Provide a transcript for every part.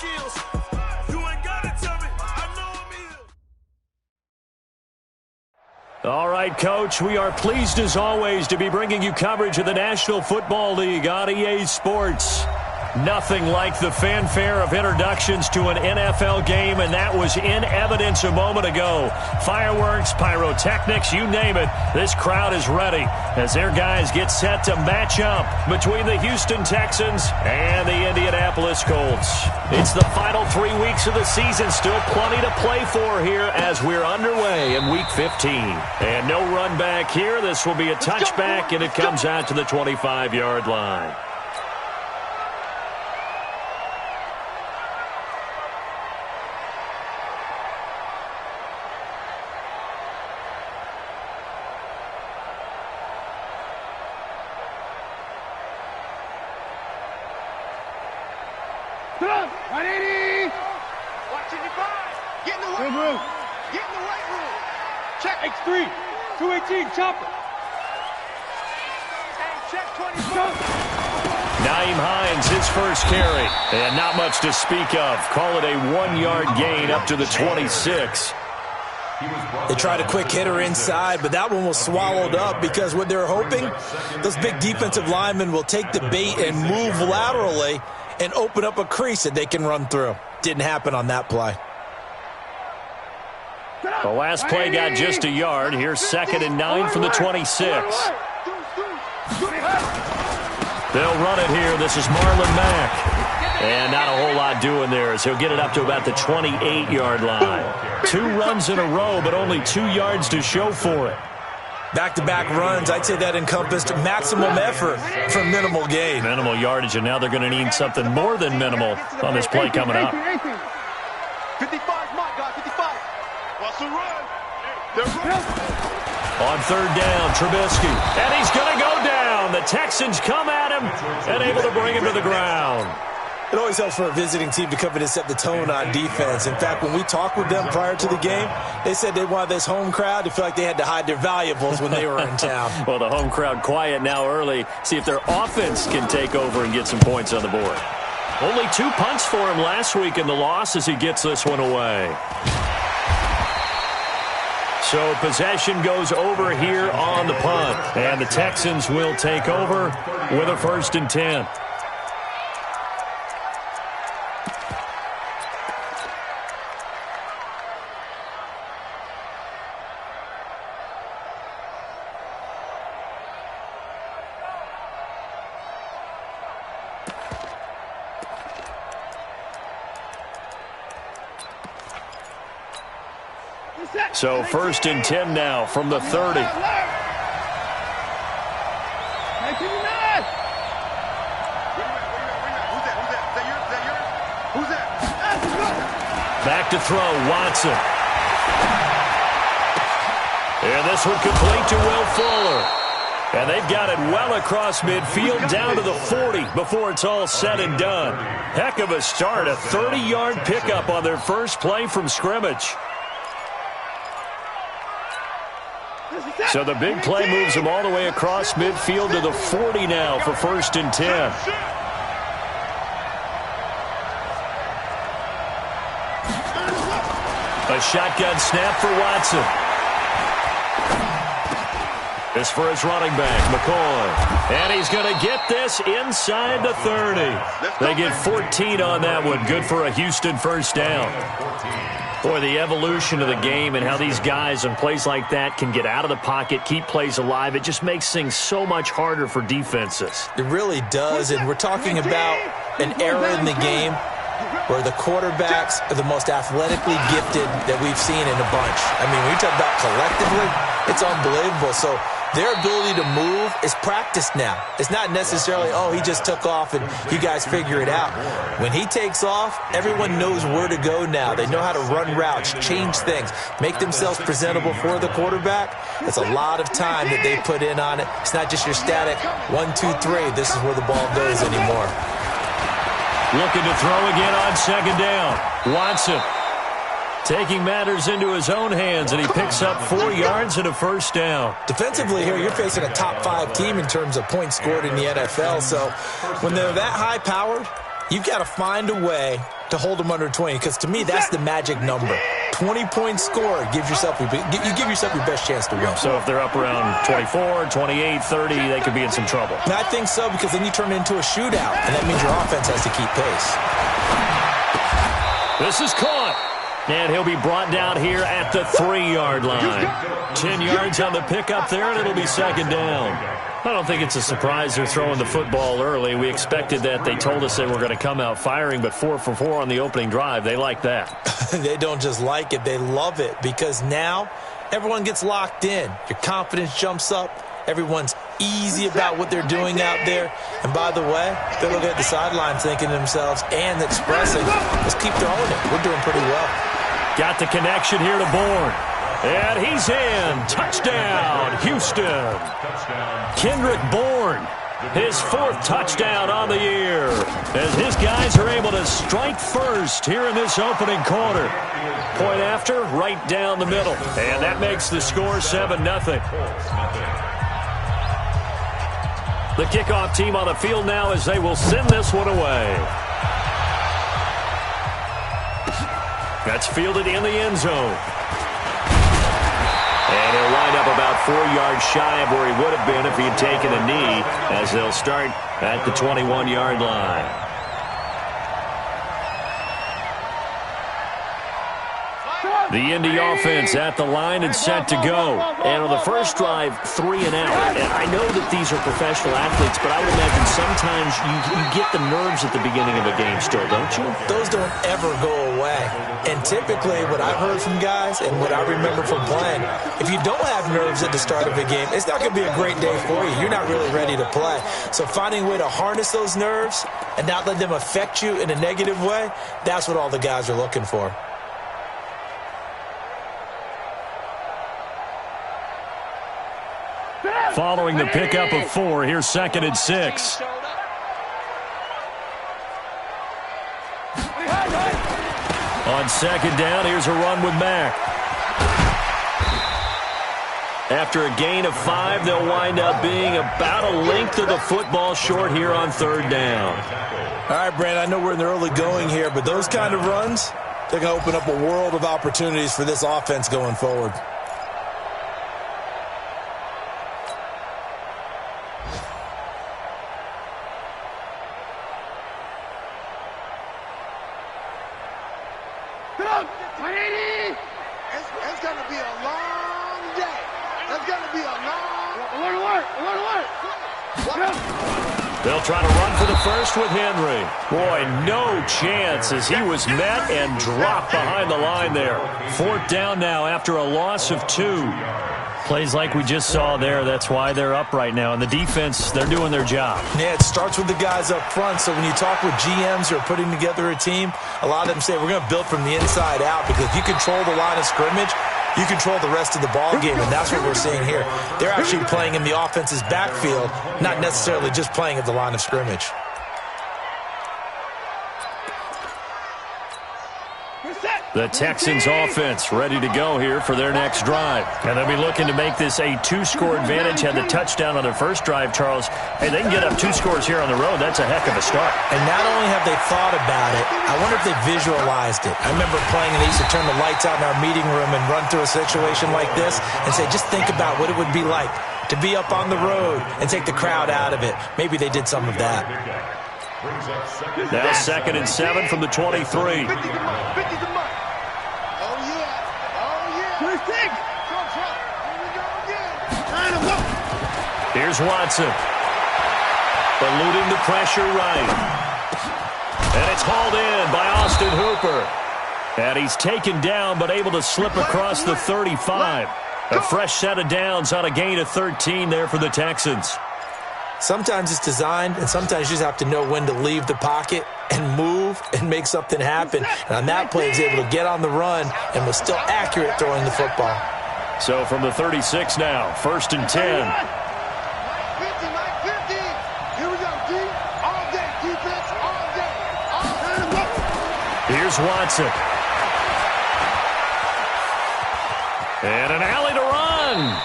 skills. You ain't gotta tell me. I know I'm ill. All right, Coach, we are pleased as always to be bringing you coverage of the National Football League on EA Sports. Nothing like the fanfare of introductions to an NFL game, and that was in evidence a moment ago. Fireworks, pyrotechnics, you name it. This crowd is ready as their guys get set to match up between the Houston Texans and the Indianapolis Colts. It's the final 3 weeks of the season. Still plenty to play for here as we're underway in Week 15. And no run back here. This will be a touchback, and it comes out to the 25-yard line. X3, 218, chopper. Check 24. Nyheim Hines, his first carry. And not much to speak of. Call it a 1-yard gain up to the 26. They tried a quick hitter inside, but that one was swallowed up because what they're hoping, those big defensive linemen will take the bait and move laterally and open up a crease that they can run through. Didn't happen on that play. The last play got just a yard. Here's 2nd and 9 from the 26. They'll run it here. This is Marlon Mack. And not a whole lot doing there as he'll get it up to about the 28-yard line. 2 runs in a row, but only 2 yards to show for it. Back-to-back runs, I'd say that encompassed maximum effort for minimal gain. Minimal yardage, and now they're going to need something more than minimal on this play coming up. 55, my God, 55. On 3rd down, Trubisky. And he's going to go down. The Texans come at him and able to bring him to the ground. It always helps for a visiting team to come in and set the tone on defense. In fact, when we talked with them prior to the game, they said they wanted this home crowd to feel like they had to hide their valuables when they were in town. Well, the home crowd quiet now early. See if their offense can take over and get some points on the board. Only 2 punts for him last week in the loss as he gets this one away. So possession goes over here on the punt. And the Texans will take over with a 1st and 10. So 1st and 10 now from the 30. Back to throw, Watson. And this one complete to Will Fuller. And they've got it well across midfield down to the 40 before it's all said and done. Heck of a start, a 30-yard pickup on their first play from scrimmage. So the big play moves them all the way across midfield to the 40 now for 1st and 10. A shotgun snap for Watson. This for his running back, McCoy. And he's going to get this inside the 30. They get 14 on that one. Good for a Houston first down. Boy, the evolution of the game and how these guys in plays like that can get out of the pocket, keep plays alive, it just makes things so much harder for defenses. It really does, and we're talking about an era in the game where the quarterbacks are the most athletically gifted that we've seen in a bunch. I mean, when you talk about collectively, it's unbelievable. So their ability to move is practiced now. It's not necessarily, oh, he just took off and you guys figure it out. When he takes off, everyone knows where to go now. They know how to run routes, change things, make themselves presentable for the quarterback. That's a lot of time that they put in on it. It's not just your static 1, 2, 3. This is where the ball goes anymore. Looking to throw again on 2nd down. Watson taking matters into his own hands, and he picks up 4 yards and a first down. Defensively here, you're facing a top 5 team in terms of points scored in the NFL. So when they're that high-powered, you've got to find a way to hold them under 20, because to me, that's the magic number. 20-point score gives yourself you give yourself your best chance to win. So if they're up around 24, 28, 30, they could be in some trouble. And I think so, because then you turn it into a shootout, and that means your offense has to keep pace. This is caught. And he'll be brought down here at the 3-yard line. 10 yards on the pickup there, and it'll be second down. I don't think it's a surprise they're throwing the football early. We expected that. They told us they were going to come out firing, but 4 for 4 on the opening drive. They like that. They don't just like it. They love it, because now everyone gets locked in. Your confidence jumps up. Everyone's easy about what they're doing out there. And by the way, they're looking at the sidelines thinking to themselves and expressing, let's keep throwing it. We're doing pretty well. Got the connection here to Bourne. And he's in. Touchdown, Houston. Kendrick Bourne, his 4th touchdown on the year, as his guys are able to strike first here in this opening quarter. Point after, right down the middle. And that makes the score 7-0. The kickoff team on the field now as they will send this one away. That's fielded in the end zone. And he'll wind up about 4 yards shy of where he would have been if he had taken a knee, as they'll start at the 21-yard line. The Indy offense at the line and set to go. And on the first drive, 3 and out. And I know that these are professional athletes, but I would imagine sometimes you get the nerves at the beginning of a game still, don't you? Those don't ever go away. And typically what I've heard from guys and what I remember from playing, if you don't have nerves at the start of a game, it's not going to be a great day for you. You're not really ready to play. So finding a way to harness those nerves and not let them affect you in a negative way, that's what all the guys are looking for. Following the pickup of 4, here's 2nd and 6. On 2nd down, here's a run with Mack. After a gain of 5, they'll wind up being about a length of the football short here on 3rd down. All right, Brandon, I know we're in the early going here, but those kind of runs, they're going to open up a world of opportunities for this offense going forward. It's going to be a long day. It's going to be a long alert. They'll try to run for the first with Henry. Boy, no chance as he was met and dropped behind the line there. 4th down now after a loss of 2. Plays like we just saw there. That's why they're up right now. And the defense, they're doing their job. Yeah, it starts with the guys up front. So when you talk with GMs who are putting together a team, a lot of them say we're going to build from the inside out, because if you control the line of scrimmage, you control the rest of the ball game, and that's what we're seeing here. They're actually playing in the offense's backfield, not necessarily just playing at the line of scrimmage. The Texans offense ready to go here for their next drive. And they'll be looking to make this a 2-score advantage. Had the touchdown on their first drive, Charles. Hey, they can get up 2 scores here on the road. That's a heck of a start. And not only have they thought about it, I wonder if they visualized it. I remember playing, and they used to turn the lights out in our meeting room and run through a situation like this and say, just think about what it would be like to be up on the road and take the crowd out of it. Maybe they did some of that. Now 2nd and 7 from the 23. Here's Watson. Eluding the pressure right. And it's hauled in by Austin Hooper. And he's taken down but able to slip across the 35. A fresh set of downs on a gain of 13 there for the Texans. Sometimes it's designed, and sometimes you just have to know when to leave the pocket and move and make something happen. And on that play, he's able to get on the run and was still accurate throwing the football. So from the 36 now, 1st and 10. Here's Watson. And an alley to run.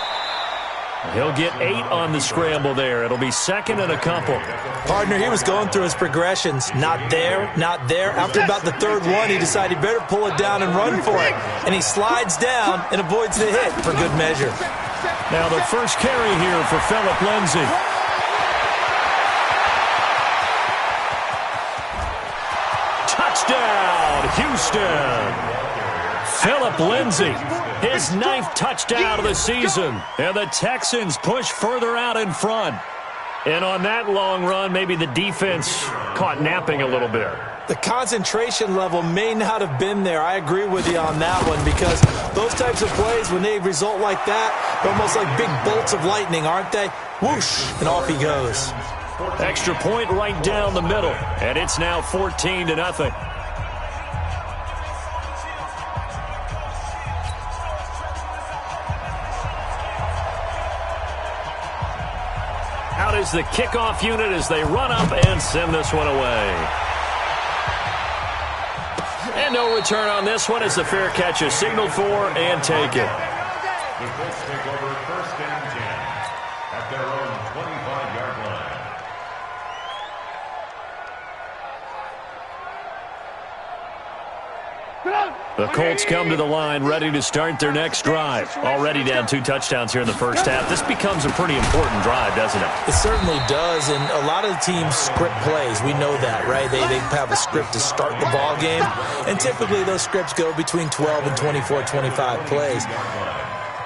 He'll get 8 on the scramble there. It'll be second and a couple. Partner, he was going through his progressions. Not there, not there. After about the third one, he decided he better pull it down and run for it. And he slides down and avoids the hit for good measure. Now the first carry here for Philip Lindsay. Touchdown, Houston. Philip Lindsay, his 9th touchdown of the season. And the Texans push further out in front. And on that long run, maybe the defense caught napping a little bit. The concentration level may not have been there. I agree with you on that one, because those types of plays, when they result like that, they're almost like big bolts of lightning, aren't they? Whoosh, and off he goes. Extra point right down the middle, and it's now 14-0. Out is the kickoff unit as they run up and send this one away. And no return on this one as the fair catch is signaled for and taken. The Colts take over first and 10 at their own 25-yard line. The Colts come to the line ready to start their next drive. Already down 2 touchdowns here in the first half. This becomes a pretty important drive, doesn't it? It certainly does, and a lot of the teams script plays. We know that, right? They have a script to start the ball game, and typically those scripts go between 12 and 24, 25 plays.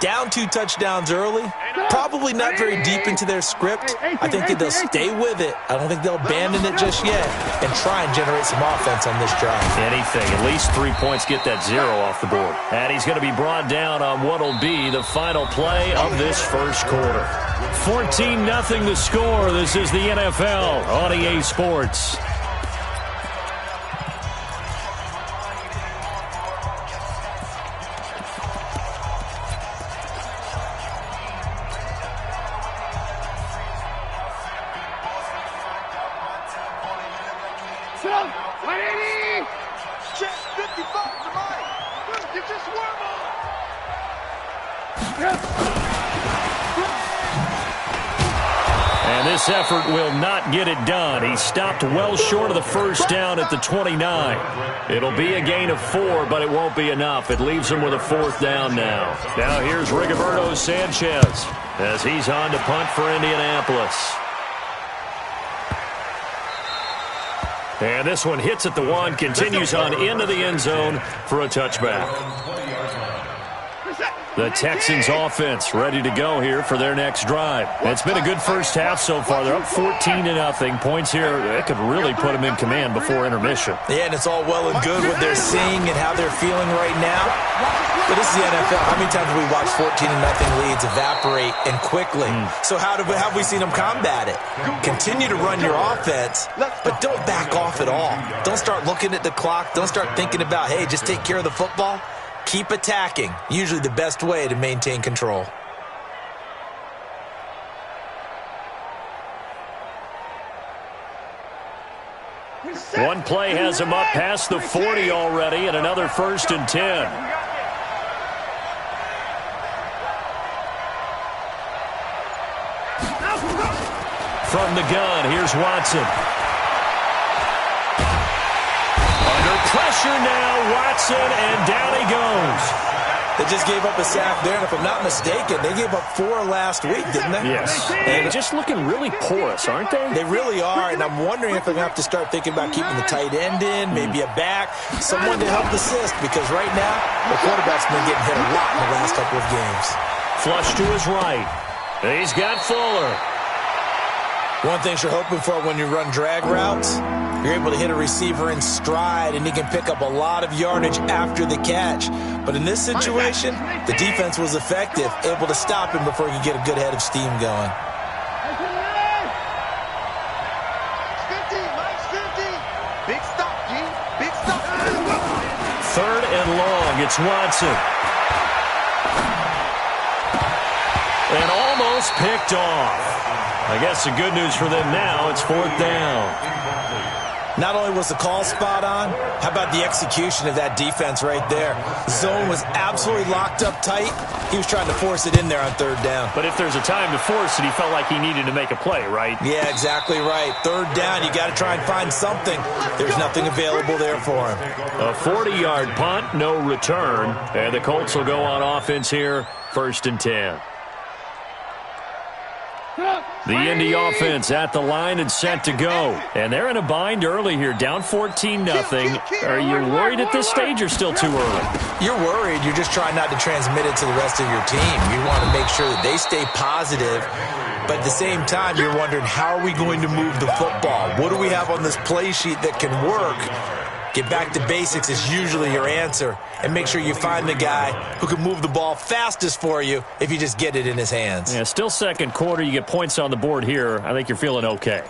Down 2 touchdowns early, probably not very deep into their script. I think that they'll stay with it. I don't think they'll abandon it just yet and try and generate some offense on this drive. Anything, at least 3 points, get that 0 off the board. And he's going to be brought down on what'll be the final play of this first quarter. 14-0 the score. This is the NFL on EA Sports. And this effort will not get it done. He stopped well short of the first down at the 29. It'll be a gain of 4, but it won't be enough. It leaves him with a 4th down now. Now here's Gaberooni54's as he's on to punt for Indianapolis. And this one hits at the 1, continues on into the end zone for a touchback. The Texans offense ready to go here for their next drive. It's been a good first half so far. They're up 14-0. Points here, they could really put them in command before intermission. Yeah, and it's all well and good what they're seeing and how they're feeling right now. But this is the NFL. How many times have we watched 14-0 leads evaporate and quickly? So how have we seen them combat it? Continue to run your offense, but don't back off at all. Don't start looking at the clock. Don't start thinking about, hey, just take care of the football. Keep attacking. Usually the best way to maintain control. One play has him up past the 40 already, and another 1st and 10. From the gun, here's Watson. Under pressure now, Watson, and down he goes. They just gave up a sack there, and if I'm not mistaken, they gave up 4 last week, didn't they? Yes. And just looking really porous, aren't they? They really are, and I'm wondering if they're going to have to start thinking about keeping the tight end in, maybe a back, someone to help assist, because right now, the quarterback's been getting hit a lot in the last couple of games. Flush to his right. He's got Fuller. One thing you're hoping for when you run drag routes, you're able to hit a receiver in stride, and he can pick up a lot of yardage after the catch. But in this situation, the defense was effective, able to stop him before he could get a good head of steam going. 50, Mike's 50. Big stop, G. Big stop. 3rd and long. It's Watson. And almost picked off. I guess the good news for them now, it's 4th down. Not only was the call spot on, how about the execution of that defense right there? The zone was absolutely locked up tight. He was trying to force it in there on third down. But if there's a time to force it, he felt like he needed to make a play, right? Yeah, exactly right. Third down, you got to try and find something. There's nothing available there for him. A 40-yard punt, no return. And the Colts will go on offense here, 1st and 10. The Indy offense at the line and set to go. And they're in a bind early here, down 14-0. Are you worried at this stage or still too early? You're worried. You're just trying not to transmit it to the rest of your team. You want to make sure that they stay positive. But at the same time, you're wondering, how are we going to move the football? What do we have on this play sheet that can work? Get back to basics is usually your answer. And make sure you find the guy who can move the ball fastest for you if you just get it in his hands. Yeah, still second quarter. You get points on the board here. I think you're feeling okay.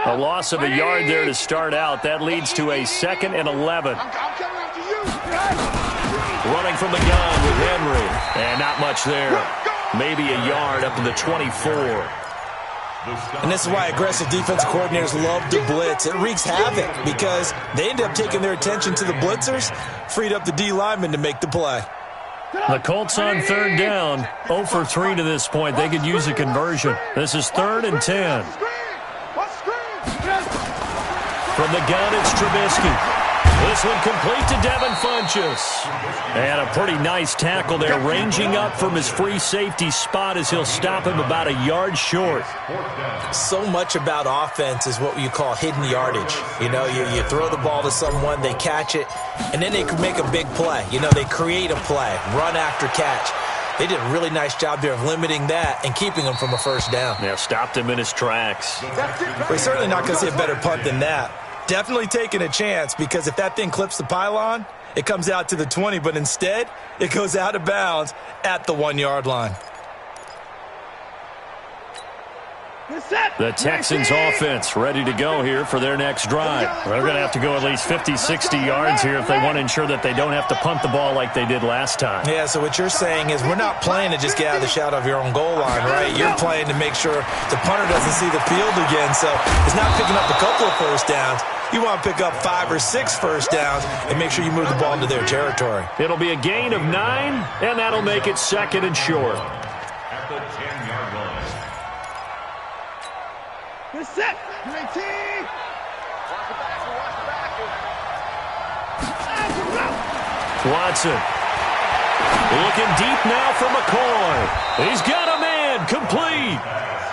A loss of a yard there to start out. That leads to a 2nd and 11. Running from the gun with Henry. And not much there. Maybe a yard up to the 24. And this is why aggressive defensive coordinators love to blitz. It wreaks havoc because they end up taking their attention to the blitzers, freed up the D lineman to make the play. The Colts on 3rd down. 0 for 3 to this point. They could use a conversion. This is 3rd and 10. From the gun, it's Trubisky. This one complete to Devin Funchess. And a pretty nice tackle there, ranging up from his free safety spot as he'll stop him about a yard short. So much about offense is what you call hidden yardage. You know, you throw the ball to someone, they catch it, and then they can make a big play. You know, they create a play, run after catch. They did a really nice job there of limiting that and keeping him from a 1st down. Yeah, stopped him in his tracks. We're certainly not going to see a better punt than that. Definitely taking a chance, because if that thing clips the pylon, it comes out to the 20, but instead, it goes out of bounds at the 1-yard line. The Texans offense ready to go here for their next drive. They're going to have to go at least 50, 60 yards here if they want to ensure that they don't have to punt the ball like they did last time. Yeah, so what you're saying is we're not playing to just get out of the shadow of your own goal line, right? You're playing to make sure the punter doesn't see the field again, so it's not picking up a couple of 1st downs. You want to pick up 5 or 6 1st downs and make sure you move the ball into their territory. It'll be a gain of 9, and that'll make it 2nd and short. At the 10-yard line. Set. 19. Watch the back. Watson. Looking deep now for McCoy. He's got a man. Complete.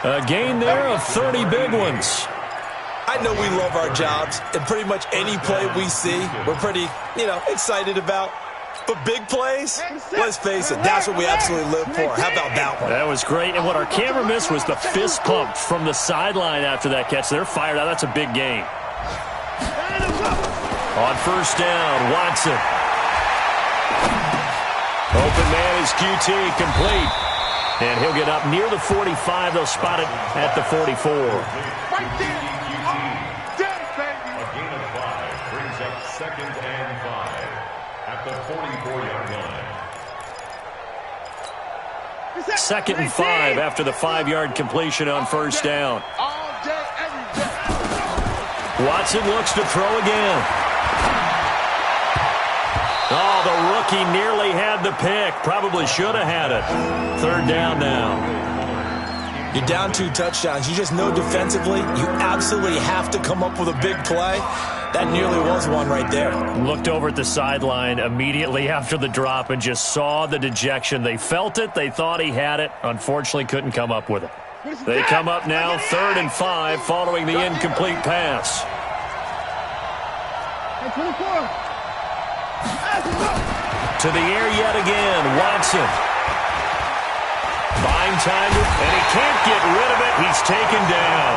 A gain there of 30 big ones. I know we love our jobs, and pretty much any play we see, we're pretty, excited about. But big plays, let's face it, that's what we absolutely live for. How about that one? That was great. And what our camera missed was the fist pump from the sideline after that catch. They're fired out. That's a big gain. On 1st down, Watson. Open man is QT, complete. And he'll get up near the 45. They'll spot it at the 44. A gain of 5 brings up 2nd and 5 at the 44-yard line. 2nd and 5 after the 5-yard completion on 1st down. Watson looks to throw again. Oh, the rookie nearly had the pick. Probably should have had it. 3rd down now. You're down 2 touchdowns. You just know defensively you absolutely have to come up with a big play. That nearly was one right there. Looked over at the sideline immediately after the drop and just saw the dejection. They felt it. They thought he had it. Unfortunately, couldn't come up with it. They come up now 3rd and 5 following the incomplete pass. To the air yet again, Watson. Buying time, and he can't get rid of it. He's taken down.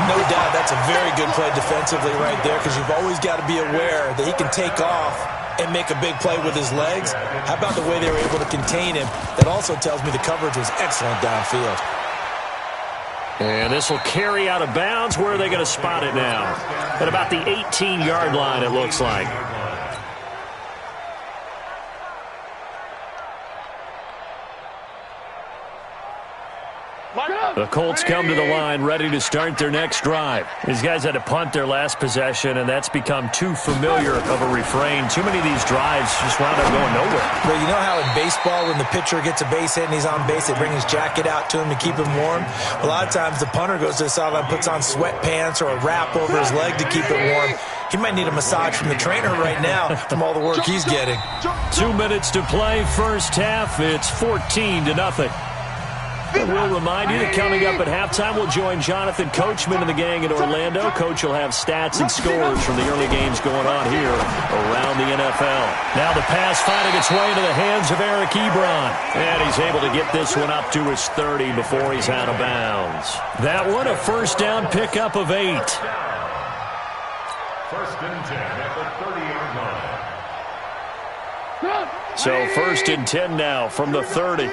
No doubt that's a very good play defensively right there, because you've always got to be aware that he can take off and make a big play with his legs. How about the way they were able to contain him? That also tells me the coverage was excellent downfield. And this will carry out of bounds. Where are they going to spot it now? At about the 18-yard line, it looks like. The Colts come to the line, ready to start their next drive. These guys had to punt their last possession, and that's become too familiar of a refrain. Too many of these drives just wound up going nowhere. Well, you know how in baseball, when the pitcher gets a base hit and he's on base, they bring his jacket out to him to keep him warm? A lot of times the punter goes to the sideline, puts on sweatpants or a wrap over his leg to keep it warm. He might need a massage from the trainer right now from all the work he's getting. 2 minutes to play, first half. It's 14-0. And we'll remind you that coming up at halftime, we'll join Jonathan Coachman and the gang in Orlando. Coach will have stats and scores from the early games going on here around the NFL. Now the pass finding its way into the hands of Eric Ebron. And he's able to get this one up to his 30 before he's out of bounds. That one, a first down pickup of 8. First and 10 at the 30-yard line. So first and 10 now from the 30.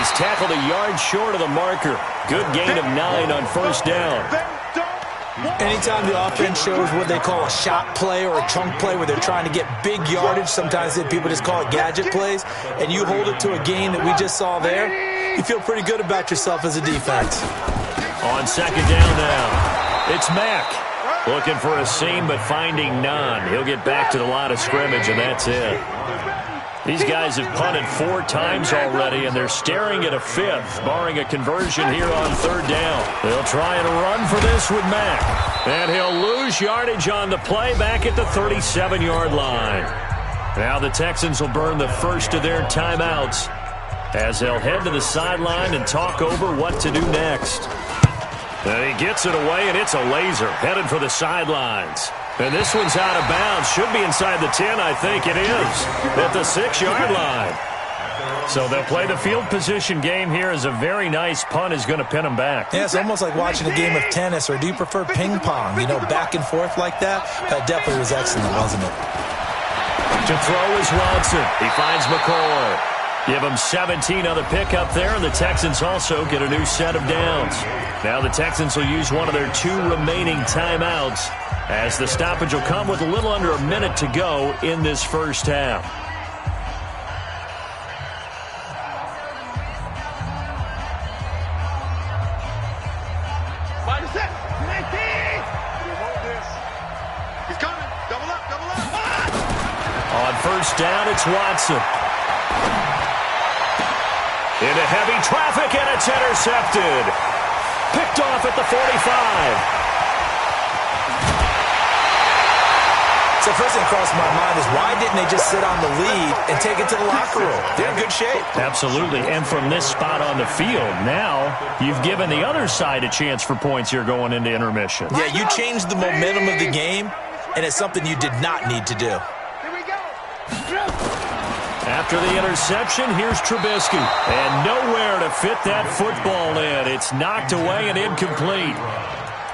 He's tackled a yard short of the marker. Good gain of 9 on first down. Anytime the offense shows what they call a shot play or a chunk play where they're trying to get big yardage, sometimes people just call it gadget plays, and you hold it to a gain that we just saw there, you feel pretty good about yourself as a defense. On second down now, it's Mack. Looking for a seam, but finding none. He'll get back to the line of scrimmage, and that's it. These guys have punted 4 times already, and they're staring at a 5th, barring a conversion here on third down. They'll try and run for this with Mack. And he'll lose yardage on the play back at the 37-yard line. Now the Texans will burn the first of their timeouts as they'll head to the sideline and talk over what to do next. And he gets it away, and it's a laser headed for the sidelines. And this one's out of bounds. Should be inside the 10, I think it is, at the 6-yard line. So they'll play the field position game here as a very nice punt is going to pin them back. Yeah, it's almost like watching a game of tennis, or do you prefer ping pong? You know, back and forth like that? That definitely was excellent, wasn't it? To throw is Watson. He finds McCoy. Give him 17 on the pickup there, and the Texans also get a new set of downs. Now the Texans will use one of their 2 remaining timeouts as the stoppage will come with a little under a minute to go in this first half. He's coming. Double up, double up. On first down, it's Watson. Into heavy traffic, and it's intercepted. Picked off at the 45. So first thing crossed my mind is, why didn't they just sit on the lead and take it to the locker room? They're in good shape. Absolutely. And from this spot on the field, now you've given the other side a chance for points here going into intermission. Yeah, you changed the momentum of the game, and it's something you did not need to do. Here we go. After the interception, here's Trubisky. And nowhere to fit that football in. It's knocked away and incomplete.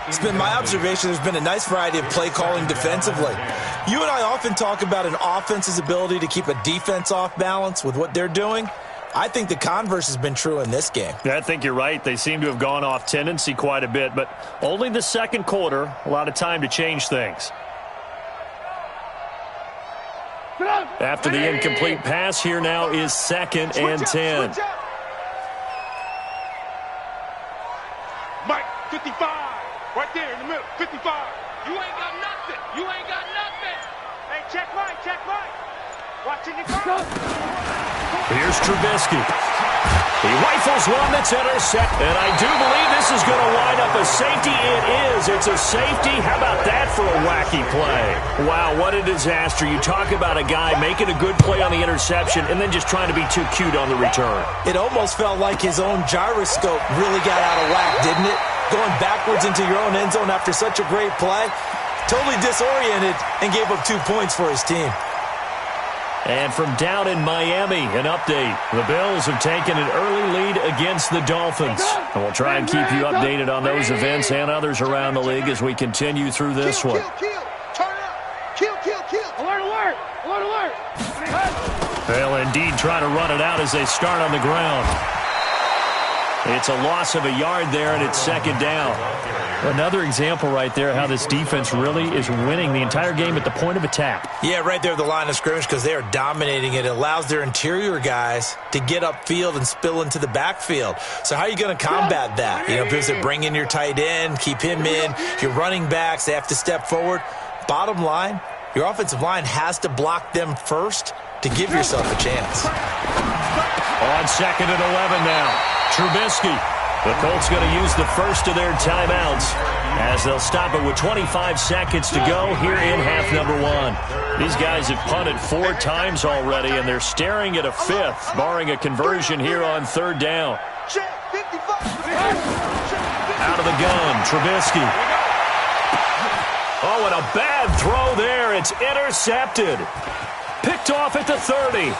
It's been my observation there's been a nice variety of play calling defensively. You and I often talk about an offense's ability to keep a defense off balance with what they're doing. I think the converse has been true in this game. I think you're right. They seem to have gone off tendency quite a bit, but only the second quarter, a lot of time to change things. After the incomplete pass, here now is 2nd and 10. Mike, 55. Right there in the middle. 55. You ain't got nothing. You ain't got nothing. Hey, check Mike. Check Mike. Watching your car. Here's Trubisky. He rifles one that's intercepted. And I do believe this is going to wind up a safety. It is. It's a safety. How about that for a wacky play? Wow, what a disaster. You talk about a guy making a good play on the interception and then just trying to be too cute on the return. It almost felt like his own gyroscope really got out of whack, didn't it? Going backwards into your own end zone after such a great play. Totally disoriented and gave up 2 points for his team. And from down in Miami, an update. The Bills have taken an early lead against the Dolphins. And we'll try and keep you updated on those events and others around the league as we continue through this one. Kill. Turn up. Kill, kill, kill. Alert, alert. Alert, alert. They'll indeed try to run it out as they start on the ground. It's a loss of a yard there, and it's second down. Another example right there how this defense really is winning the entire game at the point of attack. Yeah, right there at the line of scrimmage because they are dominating it. It allows their interior guys to get upfield and spill into the backfield. So how are you going to combat that? You know, because they bring in your tight end, keep him in. Your running backs, they have to step forward. Bottom line, your offensive line has to block them first to give yourself a chance. On second and 11 now. Trubisky. The Colts going to use the first of their timeouts as they'll stop it with 25 seconds to go here in half number one. These guys have punted 4 times already, and they're staring at a 5th, barring a conversion here on third down. Out of the gun, Trubisky. Oh, and a bad throw there. It's intercepted. Picked off at the 30.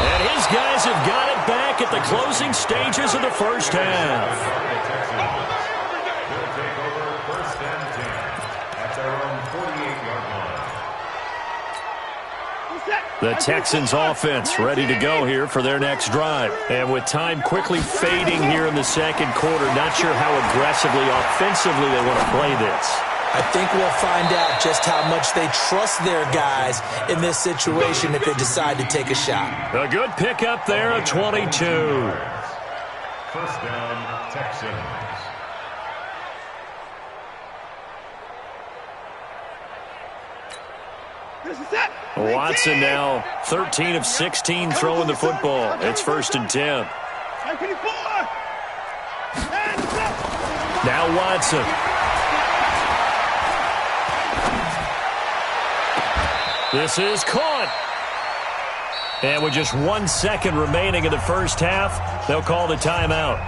And his guys have got it back at the closing stages of the first half. They'll take over first and 10 at their own 48-yard line. The Texans offense ready to go here for their next drive. And with time quickly fading here in the second quarter, not sure how aggressively, offensively they want to play this. I think we'll find out just how much they trust their guys in this situation if they decide to take a shot. A good pickup there of 22. First down, Texans. Watson now 13 of 16 throwing the football. It's first and 10. Now Watson. This is caught. And with just 1 second remaining in the first half, they'll call the timeout.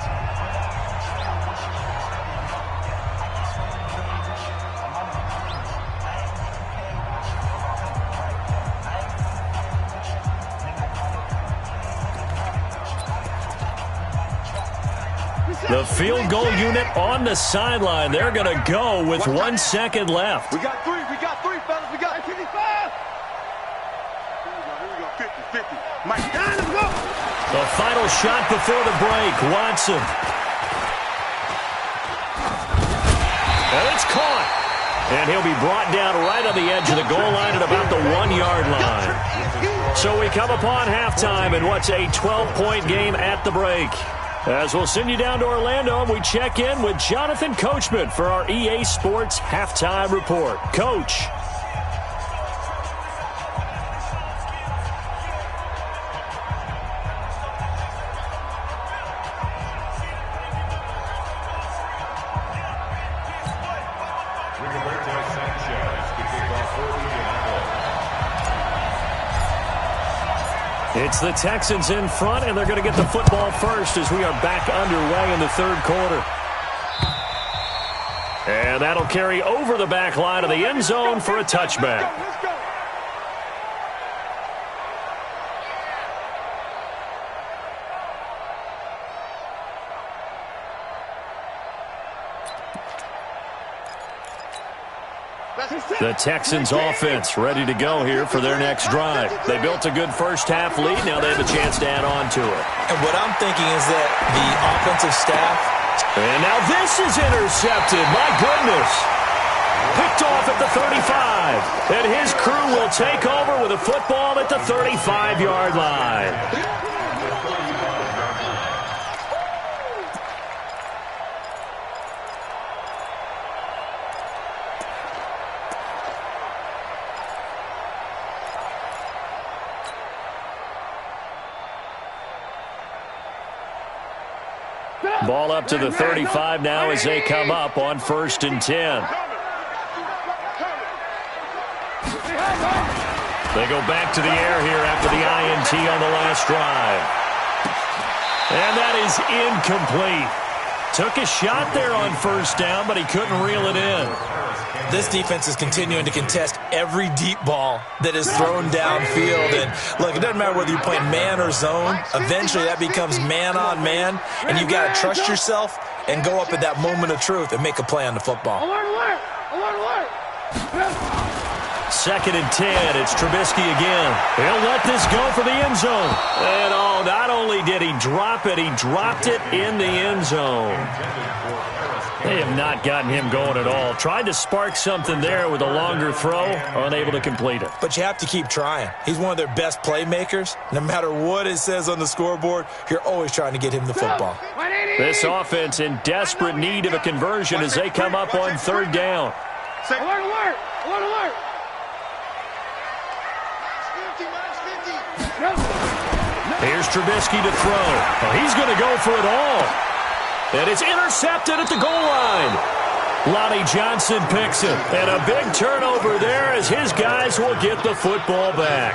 The field goal unit on the sideline. They're going to go with 1 second left. We got three, fellas. We got 55. Here we go, 50. Mike, down, let's go. The final shot before the break, Watson. And it's caught. And he'll be brought down right on the edge of the goal line at about the 1-yard line. So we come upon halftime in what's a 12-point game at the break. As we'll send you down to Orlando, and we check in with Jonathan Coachman for our EA Sports Halftime Report. Coach. It's the Texans in front, and they're going to get the football first as we are back underway in the third quarter. And that'll carry over the back line of the end zone for a touchback. The Texans offense ready to go here for their next drive. They built a good first half lead. Now they have a chance to add on to it. And what I'm thinking is that the offensive staff. And now this is intercepted. My goodness. Picked off at the 35. And his crew will take over with a football at the 35-yard line. Ball up to the 35 now as they come up on 1st and 10. They go back to the air here after the INT on the last drive. And that is incomplete. Took a shot there on 1st down, but he couldn't reel it in. This defense is continuing to contest every deep ball that is thrown downfield. And, look, it doesn't matter whether you're playing man or zone. Eventually that becomes man on man, and you've got to trust yourself and go up at that moment of truth and make a play on the football. Alert, alert! Alert, alert! 2nd and 10. It's Trubisky again. He'll let this go for the end zone. And not only did he drop it, he dropped it in the end zone. They have not gotten him going at all. Tried to spark something there with a longer throw, unable to complete it. But you have to keep trying. He's one of their best playmakers. No matter what it says on the scoreboard, you're always trying to get him the football. This offense in desperate need of a conversion as they come up on 3rd down. Alert, alert! Alert, alert! Here's Trubisky to throw. He's going to go for it all. And it's intercepted at the goal line. Lonnie Johnson picks it. And a big turnover there as his guys will get the football back.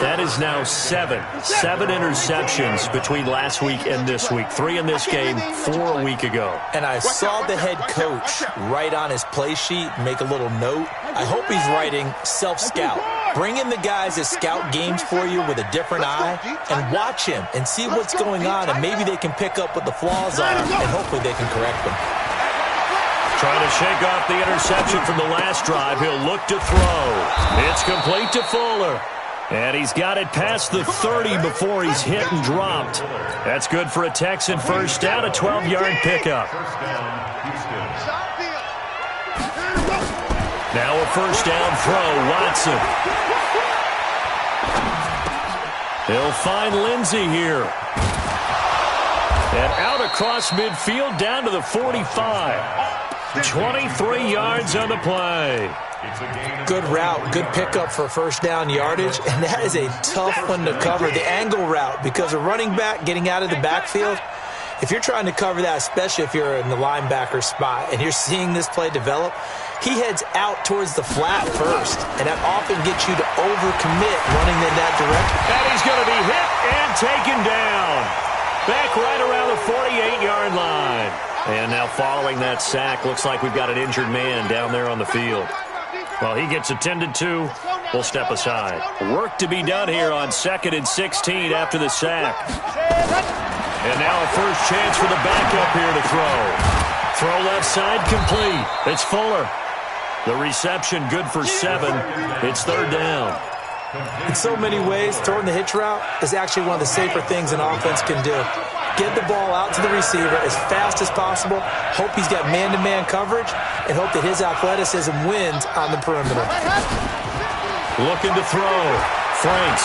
That is now 7 interceptions between last week and this week. 3 in this game, 4 a week ago. And I saw the head coach write on his play sheet, make a little note. I hope he's writing self-scout. Bring in the guys that scout games for you with a different eye and watch him and see what's going on, and maybe they can pick up what the flaws are, and hopefully they can correct them. Trying to shake off the interception from the last drive. He'll look to throw. It's complete to Fuller. And he's got it past the 30 before he's hit and dropped. That's good for a Texan first down, a 12-yard pickup. Now a first down throw, Watson. He'll find Lindsey here. And out across midfield down to the 45. 23 yards on the play. Good route, good pickup for first down yardage, and that is a tough one to cover. The angle route, because a running back getting out of the backfield, if you're trying to cover that, especially if you're in the linebacker spot and you're seeing this play develop, he heads out towards the flat first, and that often gets you to overcommit running in that direction. And he's going to be hit and taken down. Back right around the 48-yard line. And now following that sack, looks like we've got an injured man down there on the field. Well, he gets attended to. We'll step aside. Work to be done here on 2nd and 16 after the sack. And now a first chance for the backup here to throw. Throw left side complete. It's Fuller. The reception good for 7. It's 3rd down. In so many ways, throwing the hitch route is actually one of the safer things an offense can do. Get the ball out to the receiver as fast as possible, hope he's got man-to-man coverage, and hope that his athleticism wins on the perimeter. Looking to throw. Franks.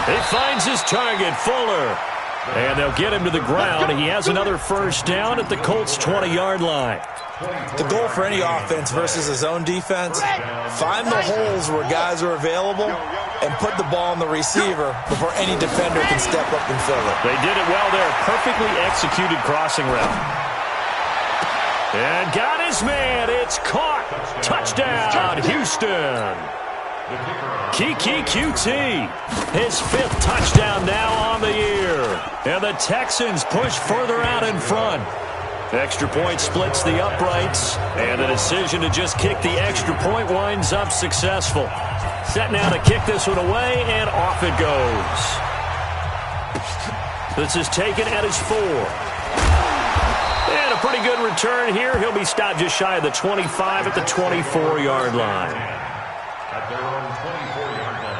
He finds his target, Fuller. And they'll get him to the ground. He has another first down at the Colts' 20-yard line. The goal for any offense versus his own defense, find the holes where guys are available and put the ball on the receiver before any defender can step up and fill it. They did it well there. Perfectly executed crossing route. And got his man. It's caught. Touchdown, Houston. Kiki QT. His 5th touchdown now on the year. And the Texans push further out in front. Extra point splits the uprights, and the decision to just kick the extra point winds up successful. Set now to kick this one away, and off it goes. This is taken at his 4. And a pretty good return here. He'll be stopped just shy of the 25 at the 24-yard line. At their own 24-yard line.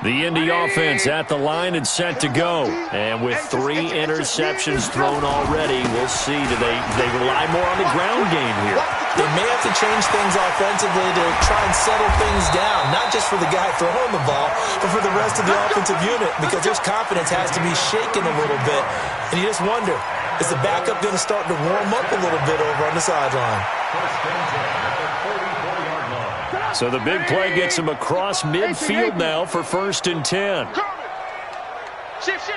The Indy offense at the line and set to go. And with 3 interceptions thrown already, we'll see. Do they rely more on the ground game here? They may have to change things offensively to try and settle things down, not just for the guy throwing the ball, but for the rest of the offensive unit, because their confidence has to be shaken a little bit. And you just wonder, is the backup going to start to warm up a little bit over on the sideline? So the big play gets him across midfield now for 1st and 10. Shift.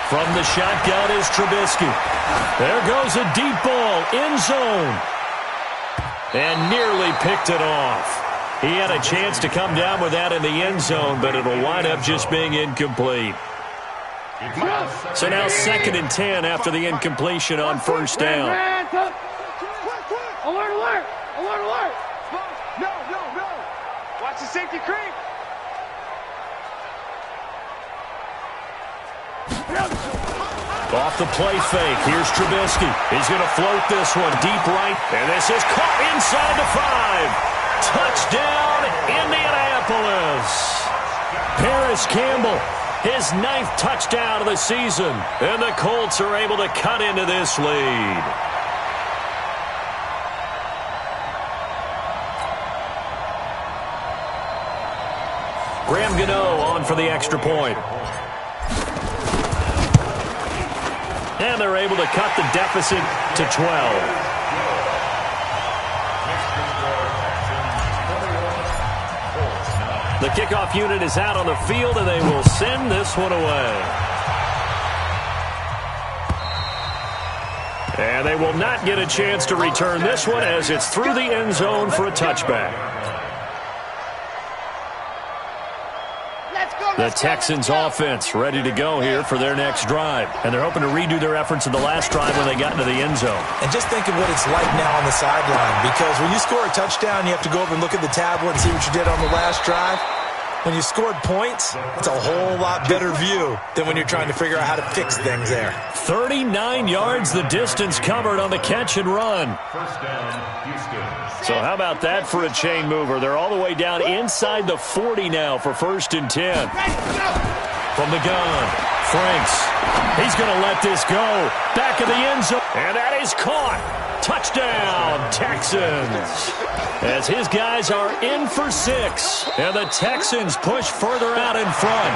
From the shotgun is Trubisky. There goes a deep ball, end zone. And nearly picked it off. He had a chance to come down with that in the end zone, but it'll wind up just being incomplete. So now 2nd and 10 after the incompletion on first down. Alert! No. Watch the safety creep. Off the play fake, here's Trubisky. He's going to float this one deep right, and this is caught inside the 5. Touchdown, Indianapolis. Paris Campbell, his 9th touchdown of the season, and the Colts are able to cut into this lead. Graham Gano on for the extra point. And they're able to cut the deficit to 12. The kickoff unit is out on the field, and they will send this one away. And they will not get a chance to return this one as it's through the end zone for a touchback. The Texans offense ready to go here for their next drive. And they're hoping to redo their efforts in the last drive when they got into the end zone. And just think of what it's like now on the sideline. Because when you score a touchdown, you have to go over and look at the tablet and see what you did on the last drive. When you scored points, it's a whole lot better view than when you're trying to figure out how to fix things there. 39 yards the distance covered on the catch and run. First down, Houston. So how about that for a chain mover? They're all the way down inside the 40 now for 1st and 10. From the gun, Franks. He's going to let this go. Back of the end zone. And that is caught. Touchdown, Texans. As his guys are in for 6. And the Texans push further out in front.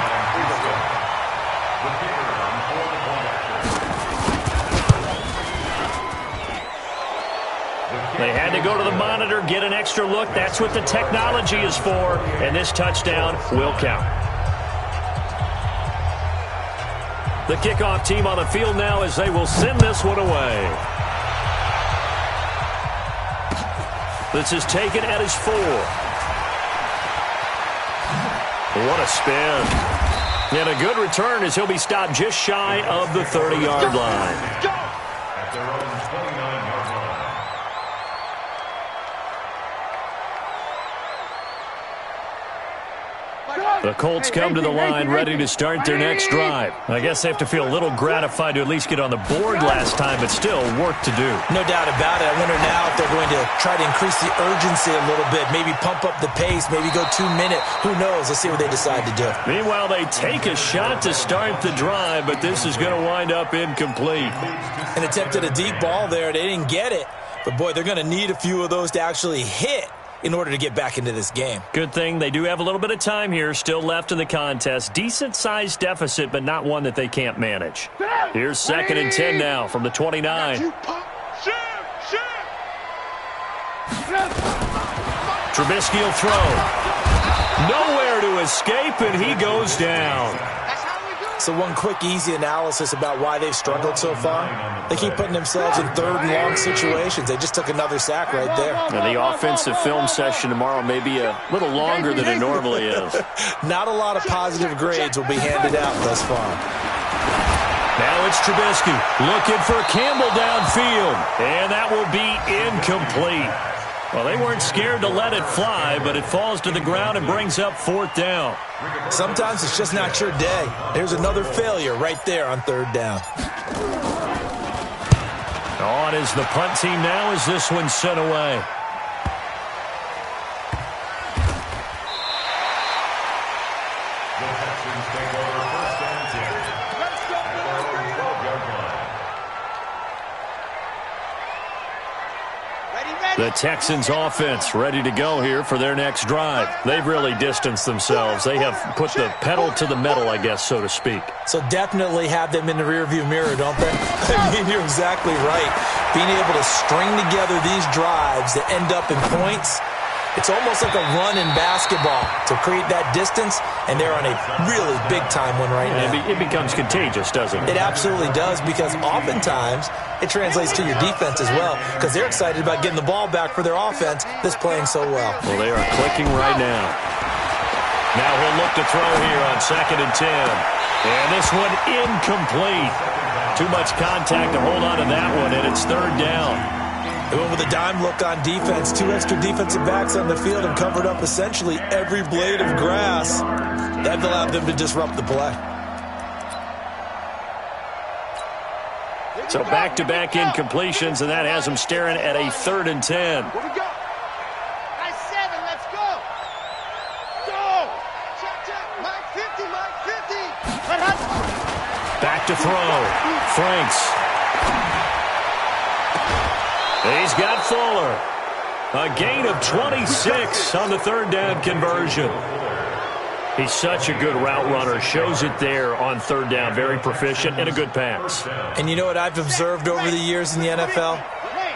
They had to go to the monitor, get an extra look. That's what the technology is for. And this touchdown will count. The kickoff team on the field now as they will send this one away. This is taken at his 4. What a spin. And a good return as he'll be stopped just shy of the 30-yard line. At their own 29-yard line. The Colts come to the line ready to start their next drive. I guess they have to feel a little gratified to at least get on the board last time, but still work to do. No doubt about it. I wonder now if they're going to try to increase the urgency a little bit, maybe pump up the pace, maybe go 2-minute. Who knows? Let's see what they decide to do. Meanwhile, they take a shot to start the drive, but this is going to wind up incomplete. An attempt at a deep ball there. They didn't get it. But, boy, they're going to need a few of those to actually hit in order to get back into this game. Good thing they do have a little bit of time here still left in the contest. Decent-sized deficit, but not one that they can't manage. Here's 2nd and 10 now from the 29. Trubisky will throw. Nowhere to escape, and he goes down. So one quick, easy analysis about why they've struggled so far. They keep putting themselves in 3rd and long situations. They just took another sack right there. And the offensive film session tomorrow may be a little longer than it normally is. Not a lot of positive grades will be handed out thus far. Now it's Trubisky looking for Campbell downfield. And that will be incomplete. Well, they weren't scared to let it fly, but it falls to the ground and brings up 4th down. Sometimes it's just not your day. There's another failure right there on 3rd down. On is the punt team now as this one's sent away. The Texans take over 1st and 10. At their own 12-yard line. The Texans offense ready to go here for their next drive. They've really distanced themselves. They have put the pedal to the metal, I guess, so to speak. So definitely have them in the rearview mirror, don't they? I mean, you're exactly right. Being able to string together these drives that end up in points, it's almost like a run in basketball to create that distance, and they're on a really big-time one right now. It becomes contagious, doesn't it? It absolutely does, because oftentimes it translates to your defense as well, because they're excited about getting the ball back for their offense that's playing so well. Well, they are clicking right now. Now he'll look to throw here on 2nd and 10. And this one incomplete. Too much contact to hold on to that one, and it's 3rd down. They went with a dime look on defense. 2 extra defensive backs on the field and covered up essentially every blade of grass. That allowed them to disrupt the play. So back-to-back incompletions, and that has him staring at a 3rd and 10. Here we go. Nice 7. Let's go. Go. Check, check. Mike 50, Mike 50. Back to throw. Franks. He's got Fuller. A gain of 26 on the 3rd down conversion. He's such a good route runner. Shows it there on 3rd down. Very proficient and a good pass. And you know what I've observed over the years in the NFL?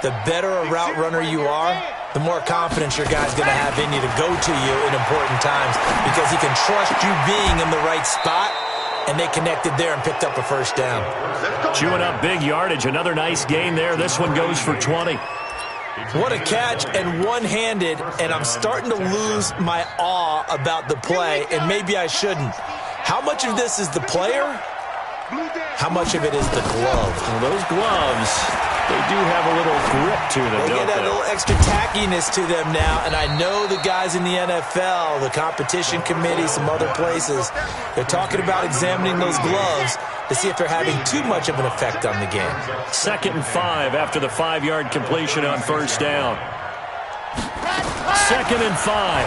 The better a route runner you are, the more confidence your guy's going to have in you to go to you in important times because he can trust you being in the right spot, and they connected there and picked up a 1st down. Chewing up big yardage. Another nice gain there. This one goes for 20. What a catch, and one-handed, and I'm starting to lose my awe about the play, and maybe I shouldn't. How much of this is the player? How much of it is the glove? Well, those gloves, they do have a little grip to them, They don't get that they? little extra tackiness to them now, and I know the guys in the NFL, the competition committee, some other places, they're talking about examining those gloves to see if they're having too much of an effect on the game. 2nd and 5 after the 5-yard completion on 1st down. 2nd and 5.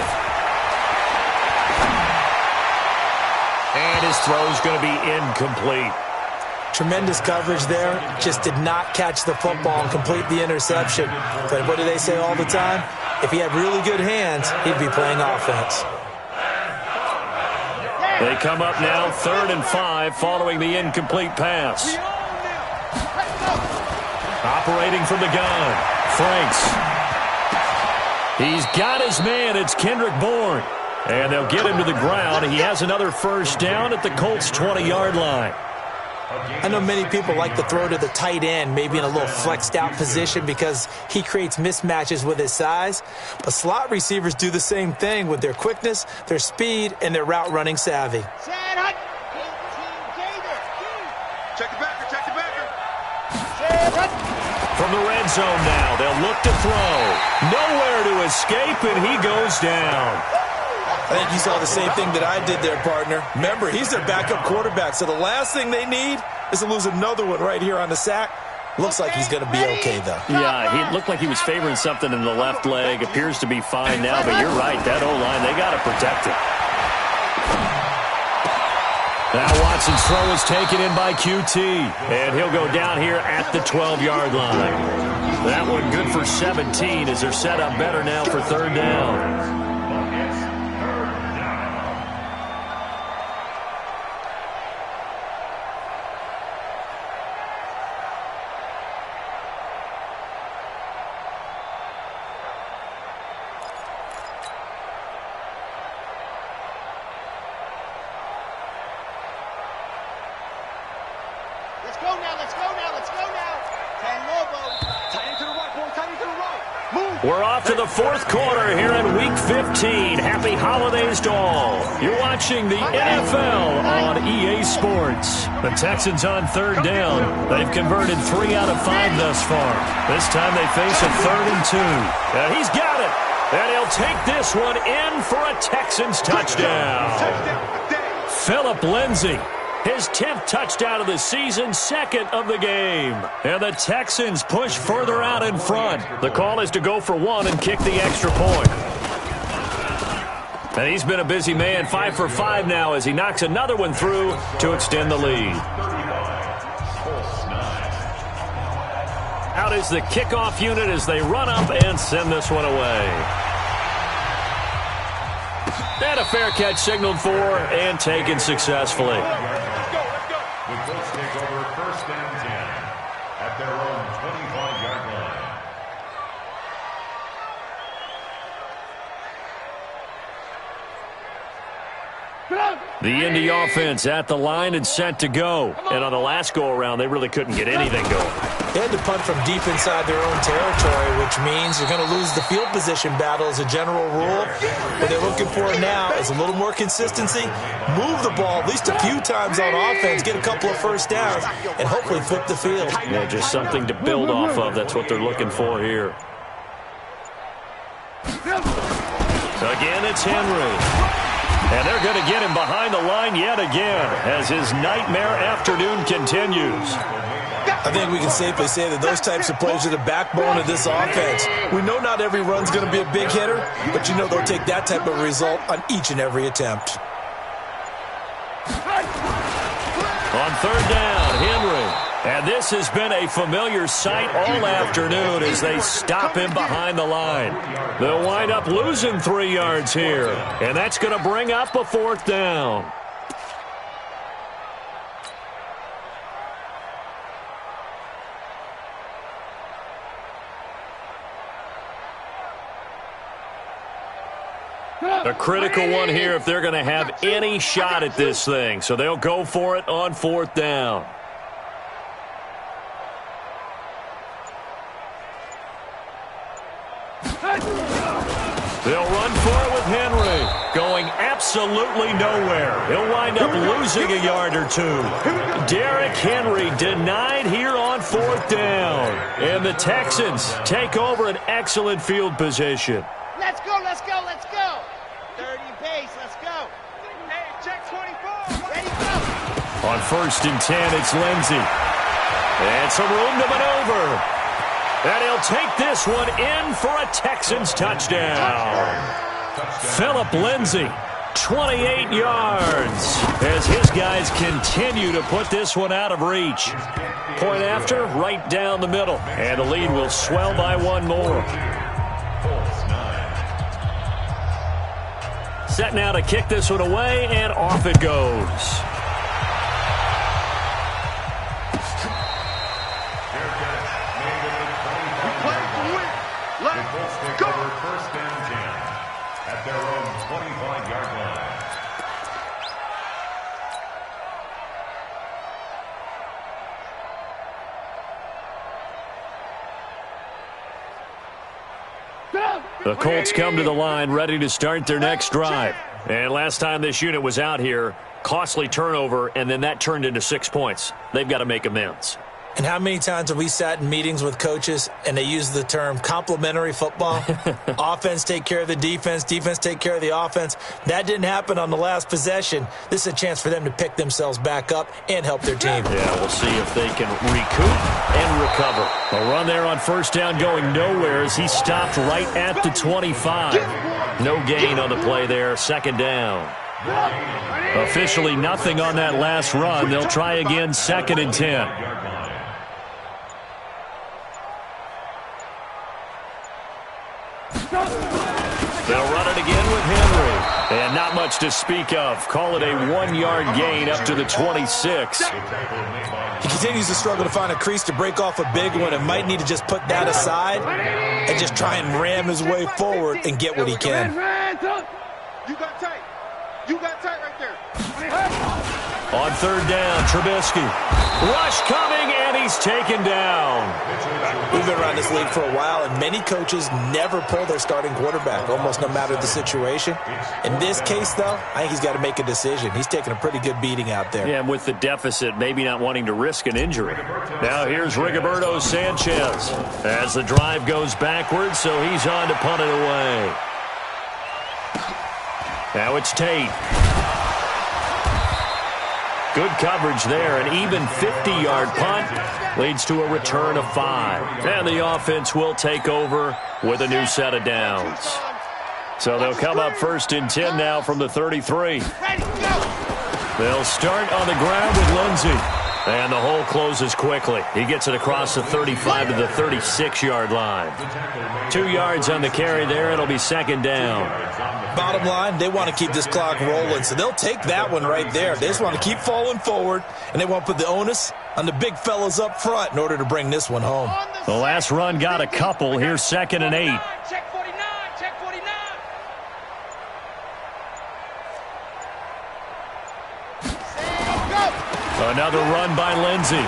And his throw's going to be incomplete. Tremendous coverage there. Just did not catch the football and complete the interception. But what do they say all the time? If he had really good hands, he'd be playing offense. They come up now 3rd and 5 following the incomplete pass. Operating from the gun. Franks. He's got his man. It's Kendrick Bourne. And they'll get him to the ground. He has another 1st down at the Colts' 20-yard line. I know many people like to throw to the tight end, maybe in a little flexed out position because he creates mismatches with his size. But slot receivers do the same thing with their quickness, their speed, and their route running savvy. Check the backer, check the backer. From the red zone now, they'll look to throw. Nowhere to escape, and he goes down. I think you saw the same thing that I did there, partner. Remember, he's their backup quarterback, so the last thing they need is to lose another one right here on the sack. Looks like he's going to be okay, though. Yeah, he looked like he was favoring something in the left leg. Appears to be fine now, but you're right. That O-line, they got to protect it. Now Watson's throw is taken in by QT, and he'll go down here at the 12-yard line. That one good for 17 as they're set up better now for 3rd down. We're off to the 4th quarter here in Week 15. Happy holidays to all. You're watching the NFL on EA Sports. The Texans on 3rd down. They've converted 3 out of 5 thus far. This time they face a 3rd and 2. And he's got it. And he'll take this one in for a Texans touchdown. Phillip Lindsay. His 10th touchdown of the season, 2nd of the game. And the Texans push further out in front. The call is to go for 1 and kick the extra point. And he's been a busy man, 5 for 5 now as he knocks another one through to extend the lead. Out is the kickoff unit as they run up and send this one away. And a fair catch signaled for and taken successfully. The Colts take over 1st and 10 at their own 25-yard line. The Indy offense at the line and set to go. And on the last go-around, they really couldn't get anything going. They had to punt from deep inside their own territory, which means you're going to lose the field position battle as a general rule. What they're looking for now is a little more consistency, move the ball at least a few times on offense, get a couple of 1st downs, and hopefully flip the field. Yeah, just something to build off of. That's what they're looking for here. Again, it's Henry. And they're going to get him behind the line yet again as his nightmare afternoon continues. I think we can safely say that those types of plays are the backbone of this offense. We know not every run's going to be a big hitter, but you know they'll take that type of result on each and every attempt. On third down, Henry. And this has been a familiar sight all afternoon as they stop him behind the line. They'll wind up losing 3 yards here, and that's going to bring up a fourth down. A critical one here if they're going to have any shot at this thing. So they'll go for it on fourth down. They'll run for it with Henry. Going absolutely nowhere. He'll wind up losing a yard or two. Derrick Henry denied here on fourth down. And the Texans take over an excellent field position. Let's go, let's go, let's go. 30 pace, let's go. Hey, check 24. Ready, go. On first and 10, it's Lindsey. And some room to maneuver. And he'll take this one in for a Texans touchdown. Phillip Lindsey, 28 yards, as his guys continue to put this one out of reach. Point after, right down the middle. And the lead will swell by one more. Set now to kick this one away, and off it goes. Take over first and 10 at their own 25-yard line. The Colts come to the line ready to start their next drive. And last time this unit was out here, costly turnover, and then that turned into 6 points. They've got to make amends. And how many times have we sat in meetings with coaches and they use the term complementary football? Offense take care of the defense, defense take care of the offense. That didn't happen on the last possession. This is a chance for them to pick themselves back up and help their team. Yeah, we'll see if they can recoup and recover. A run there on first down going nowhere as he stopped right at the 25. No gain on the play there, second down. Officially nothing on that last run. They'll try again, second and 10. They'll run it again with Henry. And not much to speak of. Call it a 1-yard gain up to the 26. He continues to struggle to find a crease to break off a big one and might need to just put that aside and just try and ram his way forward and get what he can. You got tight. You got tight right there. On third down, Trubisky. Rush coming, and he's taken down. We've been around this league for a while, and many coaches never pull their starting quarterback, almost no matter the situation. In this case, though, I think he's got to make a decision. He's taking a pretty good beating out there. Yeah, and with the deficit, maybe not wanting to risk an injury. Now here's Rigoberto Sanchez as the drive goes backwards, so he's on to punt it away. Now it's Tate. Good coverage there. An even 50-yard punt leads to a return of 5. And the offense will take over with a new set of downs. So they'll come up first and 10 now from the 33. They'll start on the ground with Lindsey. And the hole closes quickly. He gets it across the 35 to the 36-yard line. 2 yards on the carry there. It'll be second down. Bottom line, they want to keep this clock rolling, so they'll take that one right there. They just want to keep falling forward, and they want to put the onus on the big fellas up front in order to bring this one home. The last run got a couple. Here's second and 8. Check 49, check 49. Another run by Lindsey.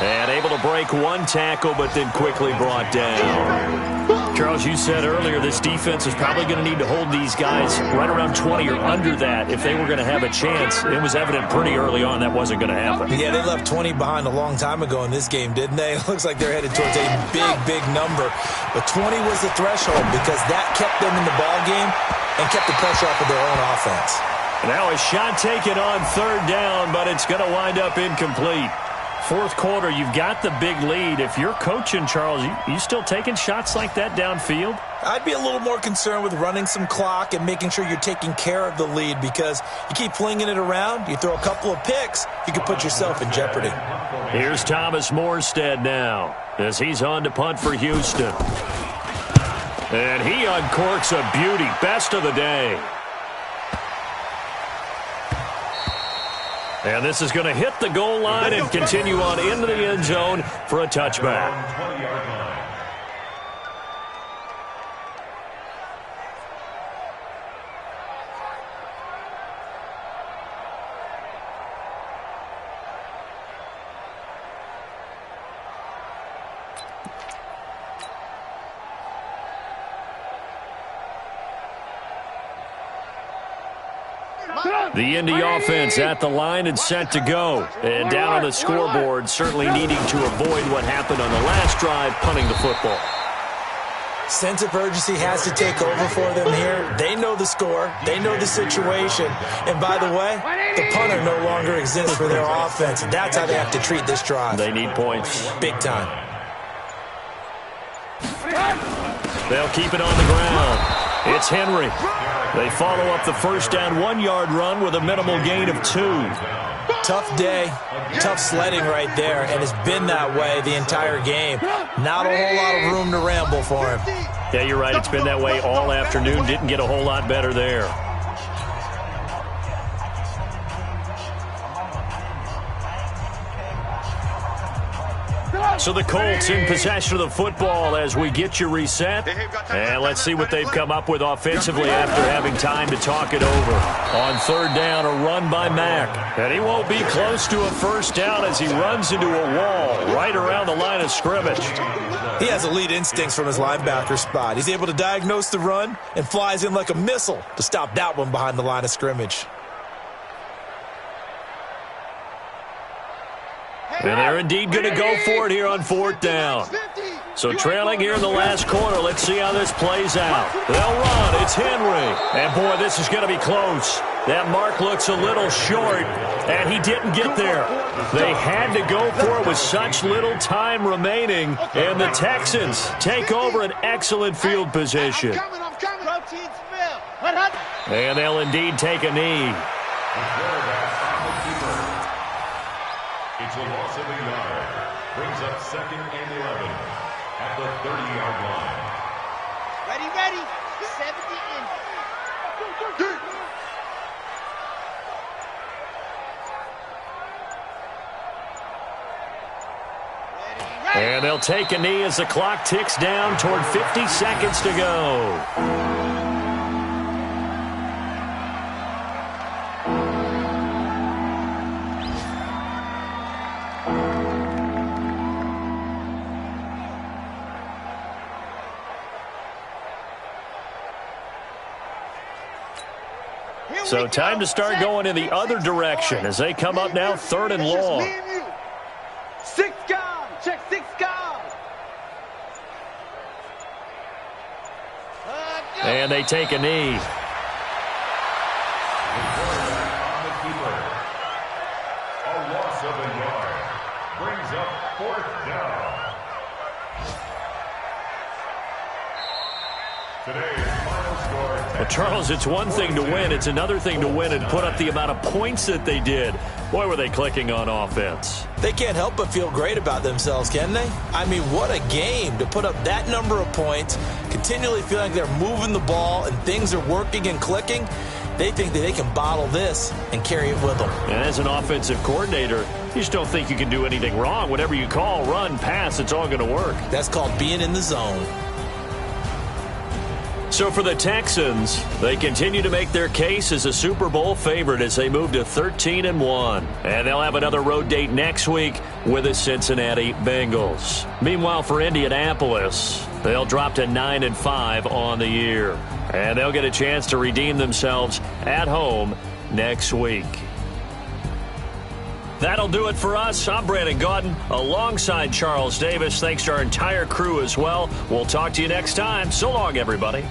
And able to break one tackle, but then quickly brought down. Charles, you said earlier this defense is probably going to need to hold these guys right around 20 or under that if they were going to have a chance. It was evident pretty early on that wasn't going to happen. Yeah, they left 20 behind a long time ago in this game, didn't they? It looks like they're headed towards a big, big number. But 20 was the threshold because that kept them in the ball game and kept the pressure off of their own offense. Now a shot taken on third down, but it's going to wind up incomplete. Fourth quarter, you've got the big lead. If you're coaching, Charles, you still taking shots like that downfield? I'd be a little more concerned with running some clock and making sure you're taking care of the lead, because you keep flinging it around, you throw a couple of picks, you can put yourself in jeopardy. Here's Thomas Morstead now as he's on to punt for Houston. And he uncorks a beauty. Best of the day. And this is going to hit the goal line and continue on into the end zone for a touchback. The Indy offense at the line and set to go. And down on the scoreboard, certainly needing to avoid what happened on the last drive, punting the football. Sense of urgency has to take over for them here. They know the score. They know the situation. And by the way, the punter no longer exists for their offense. And that's how they have to treat this drive. They need points. Big time. They'll keep it on the ground. It's Henry. They follow up the first down 1-yard run with a minimal gain of 2. Tough day, tough sledding right there, and it's been that way the entire game. Not a whole lot of room to ramble for him. Yeah, you're right. It's been that way all afternoon. Didn't get a whole lot better there. So the Colts in possession of the football as we get you reset. And let's see what they've come up with offensively after having time to talk it over. On third down, a run by Mack. And he won't be close to a first down as he runs into a wall right around the line of scrimmage. He has elite instincts from his linebacker spot. He's able to diagnose the run and flies in like a missile to stop that one behind the line of scrimmage. And they're indeed going to go for it here on fourth down. So trailing here in the last quarter, let's see how this plays out. They'll run. It's Henry. And, boy, this is going to be close. That mark looks a little short, and he didn't get there. They had to go for it with such little time remaining, and the Texans take over an excellent field position. And they'll indeed take a knee. It's a loss of a yard. Brings up 2nd and 11 at the 30-yard line. Ready. 70 in. And they'll take a knee as the clock ticks down toward 50 seconds to go. So time to start going in the other direction as they come up now 3rd and long. 6 guys. Check 6 guys. And they take a knee. A loss of a yard. Brings up 4th down. Today's final score. Well, Charles, it's one thing to win. It's another thing to win and put up the amount of points that they did. Boy, were they clicking on offense. They can't help but feel great about themselves, can they? I mean, what a game to put up that number of points, continually feeling like they're moving the ball and things are working and clicking. They think that they can bottle this and carry it with them. And as an offensive coordinator, you just don't think you can do anything wrong. Whatever you call, run, pass, it's all going to work. That's called being in the zone. So for the Texans, they continue to make their case as a Super Bowl favorite as they move to 13-1. And they'll have another road date next week with the Cincinnati Bengals. Meanwhile, for Indianapolis, they'll drop to 9-5 on the year. And they'll get a chance to redeem themselves at home next week. That'll do it for us. I'm Brandon Gaudin alongside Charles Davis. Thanks to our entire crew as well. We'll talk to you next time. So long, everybody.